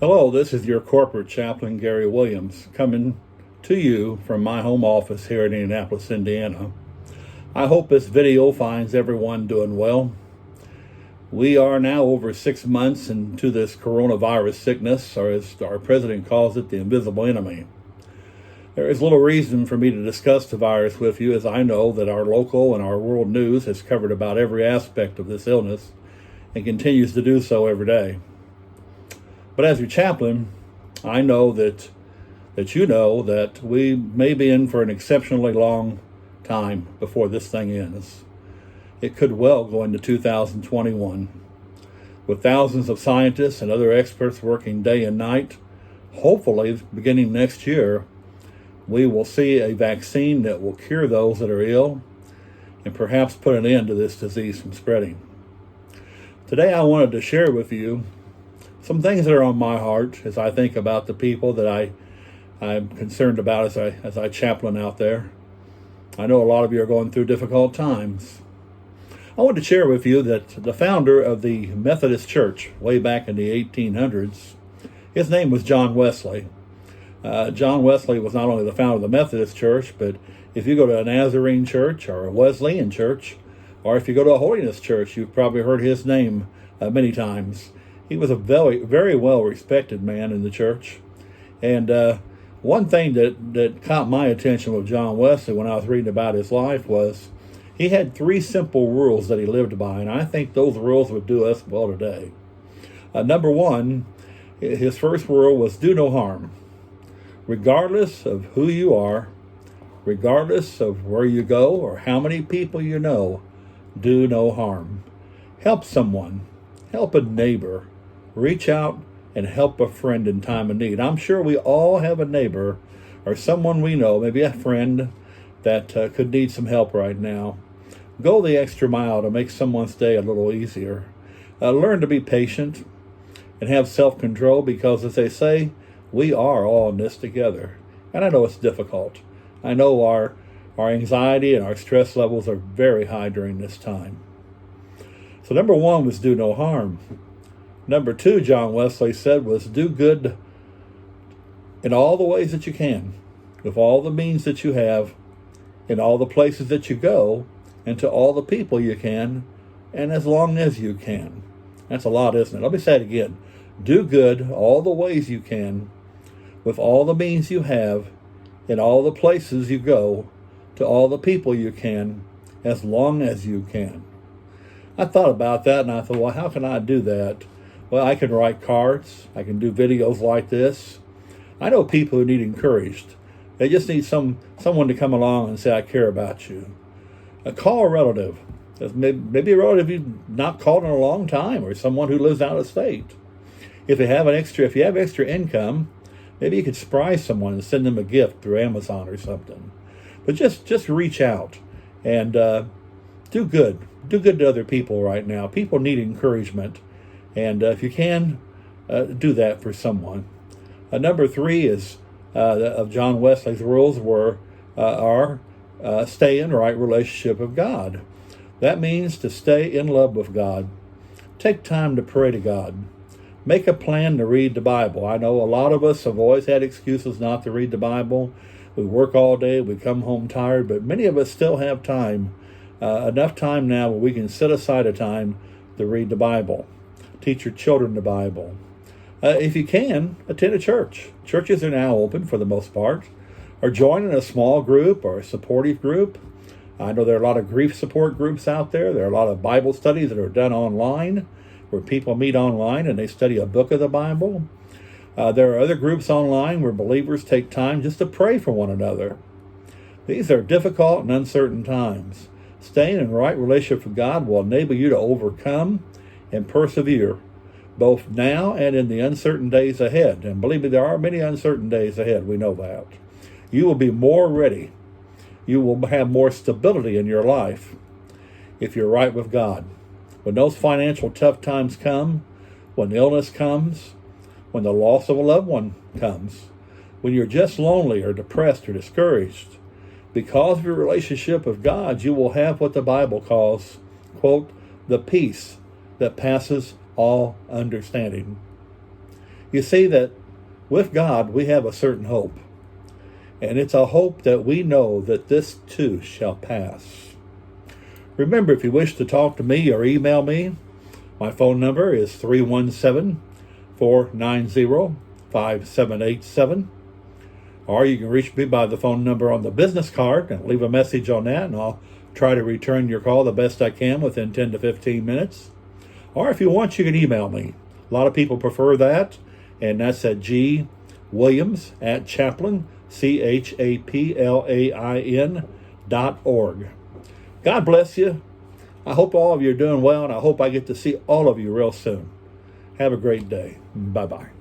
Hello, this is your corporate chaplain, Gary Williams, coming to you from my home office here in Indianapolis, Indiana. I hope this video finds everyone doing well. We are now over 6 months into this coronavirus sickness, or as our president calls it, the invisible enemy. There is little reason for me to discuss the virus with you, as I know that our local and our world news has covered about every aspect of this illness and continues to do so every day. But as your chaplain, I know that you know that we may be in for an exceptionally long time before this thing ends. It could well go into 2021. With thousands of scientists and other experts working day and night, hopefully beginning next year, we will see a vaccine that will cure those that are ill and perhaps put an end to this disease from spreading. Today I wanted to share with you some things that are on my heart as I think about the people that I'm concerned about as I chaplain out there. I know a lot of you are going through difficult times. I want to share with you that the founder of the Methodist Church way back in the 1800s, his name was John Wesley. John Wesley was not only the founder of the Methodist Church, but if you go to a Nazarene church or a Wesleyan church, or if you go to a Holiness church, you've probably heard his name many times. He was a very, very well-respected man in the church. And one thing that caught my attention with John Wesley when I was reading about his life was he had 3 simple rules that he lived by, and I think those rules would do us well today. Number 1, his first rule was do no harm. Regardless of who you are, regardless of where you go or how many people you know, do no harm. Help someone, help a neighbor. Reach out and help a friend in time of need. I'm sure we all have a neighbor or someone we know, maybe a friend, that could need some help right now. Go the extra mile to make someone's day a little easier. Learn to be patient and have self-control because, as they say, we are all in this together. And I know it's difficult. I know our anxiety and our stress levels are very high during this time. So number 1 was do no harm. Number 2, John Wesley said, was do good in all the ways that you can, with all the means that you have, in all the places that you go, and to all the people you can, and as long as you can. That's a lot, isn't it? Let me say it again. Do good all the ways you can, with all the means you have, in all the places you go, to all the people you can, as long as you can. I thought about that and I thought, well, how can I do that? Well, I can write cards. I can do videos like this. I know people who need encouraged. They just need someone to come along and say, I care about you. Call a relative. Maybe a relative you've not called in a long time, or someone who lives out of state. If you have extra income, maybe you could surprise someone and send them a gift through Amazon or something. But just reach out and do good. Do good to other people right now. People need encouragement. And if you can, do that for someone. Number 3 is of John Wesley's rules are stay in right relationship with God. That means to stay in love with God. Take time to pray to God. Make a plan to read the Bible. I know a lot of us have always had excuses not to read the Bible. We work all day, we come home tired, but many of us still have time, enough time now where we can set aside a time to read the Bible. Teach your children the Bible. If you can, attend a church. Churches are now open for the most part. Or join in a small group or a supportive group. I know there are a lot of grief support groups out there. There are a lot of Bible studies that are done online, where people meet online and they study a book of the Bible. There are other groups online where believers take time just to pray for one another. These are difficult and uncertain times. Staying in right relationship with God will enable you to overcome and persevere, both now and in the uncertain days ahead. And believe me, there are many uncertain days ahead. We know that. You will be more ready. You will have more stability in your life if you're right with God. When those financial tough times come, when illness comes, when the loss of a loved one comes, when you're just lonely or depressed or discouraged, because of your relationship with God, you will have what the Bible calls, quote, the peace that passes all understanding. You see that with God, we have a certain hope. And it's a hope that we know that this too shall pass. Remember, if you wish to talk to me or email me, my phone number is 317-490-5787. Or you can reach me by the phone number on the business card and leave a message on that, and I'll try to return your call the best I can within 10 to 15 minutes. Or if you want, you can email me. A lot of people prefer that, and that's at gwilliams@chaplain, CHAPLAIN.org. God bless you. I hope all of you are doing well, and I hope I get to see all of you real soon. Have a great day. Bye-bye.